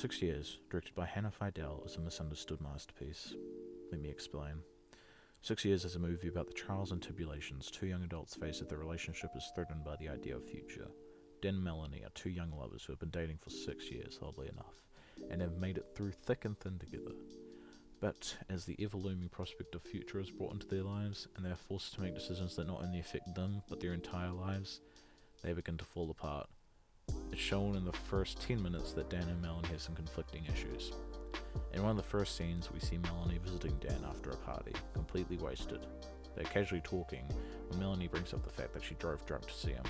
6 Years, directed by Hannah Fidel, is a misunderstood masterpiece. Let me explain. 6 Years is a movie about the trials and tribulations two young adults face as their relationship is threatened by the idea of future. Dan and Melanie are two young lovers who have been dating for 6 years, oddly enough, and have made it through thick and thin together. But as the ever-looming prospect of future is brought into their lives, and they are forced to make decisions that not only affect them, but their entire lives, they begin to fall apart. It's shown in the first 10 minutes that Dan and Melanie have some conflicting issues. In one of the first scenes, we see Melanie visiting Dan after a party, completely wasted. They're casually talking when Melanie brings up the fact that she drove drunk to see him,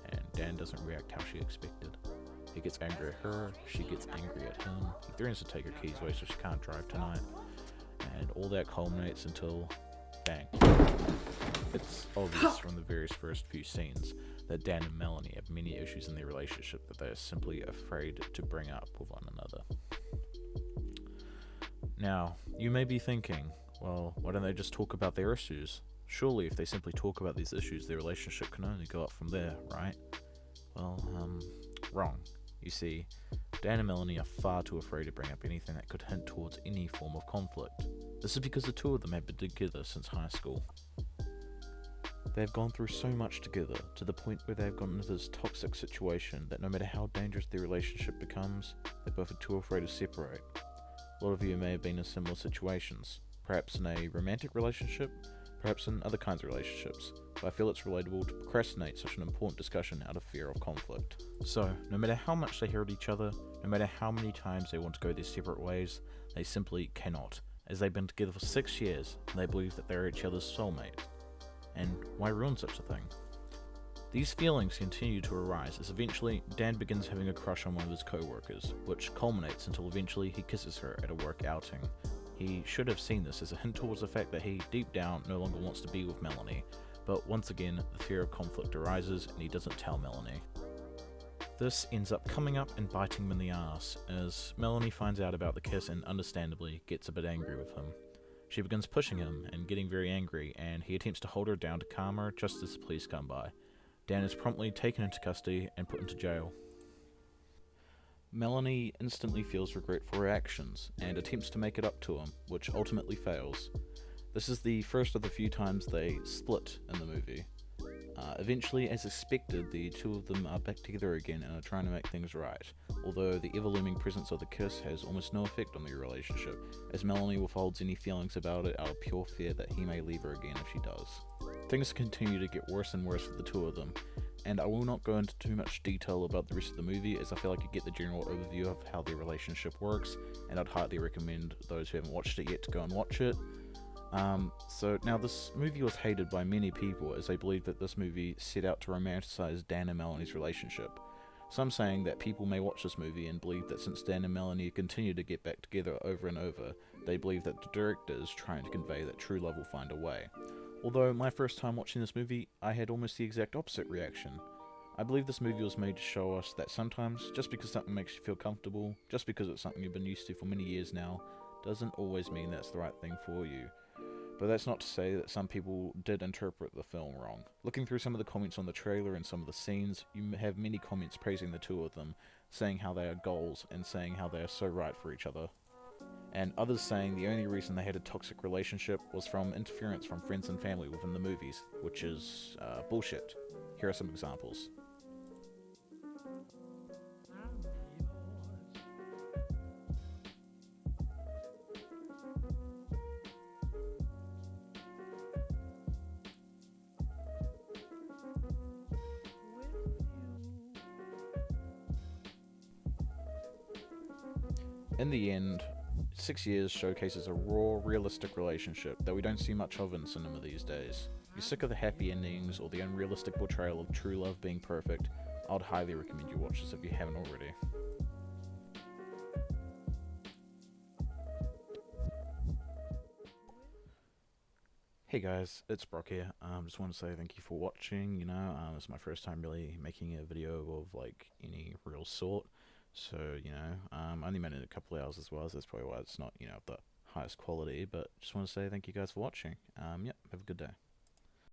and Dan doesn't react how she expected. He gets angry at her, she gets angry at him, he threatens to take her keys away so she can't drive tonight, and all that culminates until bang. It's obvious from the very first few scenes that Dan and Melanie have many issues in their relationship that they are simply afraid to bring up with one another. Now, you may be thinking, well, why don't they just talk about their issues? Surely if they simply talk about these issues, their relationship can only go up from there, right? Well, wrong. You see, Dan and Melanie are far too afraid to bring up anything that could hint towards any form of conflict. This is because the two of them have been together since high school. They have gone through so much together, to the point where they have gotten into this toxic situation that no matter how dangerous their relationship becomes, they both are too afraid to separate. A lot of you may have been in similar situations, perhaps in a romantic relationship, perhaps in other kinds of relationships, but I feel it's relatable to procrastinate such an important discussion out of fear of conflict. So, no matter how much they hate each other, no matter how many times they want to go their separate ways, they simply cannot, as they've been together for 6 years, and they believe that they are each other's soulmate. And why ruin such a thing? These feelings continue to arise as eventually Dan begins having a crush on one of his co-workers, which culminates until eventually he kisses her at a work outing. He should have seen this as a hint towards the fact that he, deep down, no longer wants to be with Melanie, but once again, the fear of conflict arises and he doesn't tell Melanie. This ends up coming up and biting him in the ass, as Melanie finds out about the kiss and understandably gets a bit angry with him. She begins pushing him and getting very angry, and he attempts to hold her down to calm her just as the police come by. Dan is promptly taken into custody and put into jail. Melanie instantly feels regret for her actions and attempts to make it up to him, which ultimately fails. This is the first of the few times they split in the movie. Eventually, as expected, the two of them are back together again and are trying to make things right, although the ever-looming presence of the kiss has almost no effect on their relationship, as Melanie withholds any feelings about it out of pure fear that he may leave her again if she does. Things continue to get worse and worse for the two of them, and I will not go into too much detail about the rest of the movie, as I feel like you get the general overview of how their relationship works, and I'd highly recommend those who haven't watched it yet to go and watch it. So now this movie was hated by many people as they believed that this movie set out to romanticize Dan and Melanie's relationship. Some saying that people may watch this movie and believe that since Dan and Melanie continue to get back together over and over, they believe that the director is trying to convey that true love will find a way. Although my first time watching this movie, I had almost the exact opposite reaction. I believe this movie was made to show us that sometimes, just because something makes you feel comfortable, just because it's something you've been used to for many years now, doesn't always mean that's the right thing for you. But that's not to say that some people did interpret the film wrong. Looking through some of the comments on the trailer and some of the scenes, you have many comments praising the two of them, saying how they are goals and saying how they are so right for each other. And others saying the only reason they had a toxic relationship was from interference from friends and family within the movies, which is bullshit. Here are some examples. In the end, 6 Years showcases a raw, realistic relationship that we don't see much of in cinema these days. If you're sick of the happy endings or the unrealistic portrayal of true love being perfect, I'd highly recommend you watch this if you haven't already. Hey guys, it's Brock here. Just want to say thank you for watching. It's my first time really making a video of like any real sort. So, I only made it a couple hours as well, so that's probably why it's not, of the highest quality, but just want to say thank you guys for watching. Have a good day.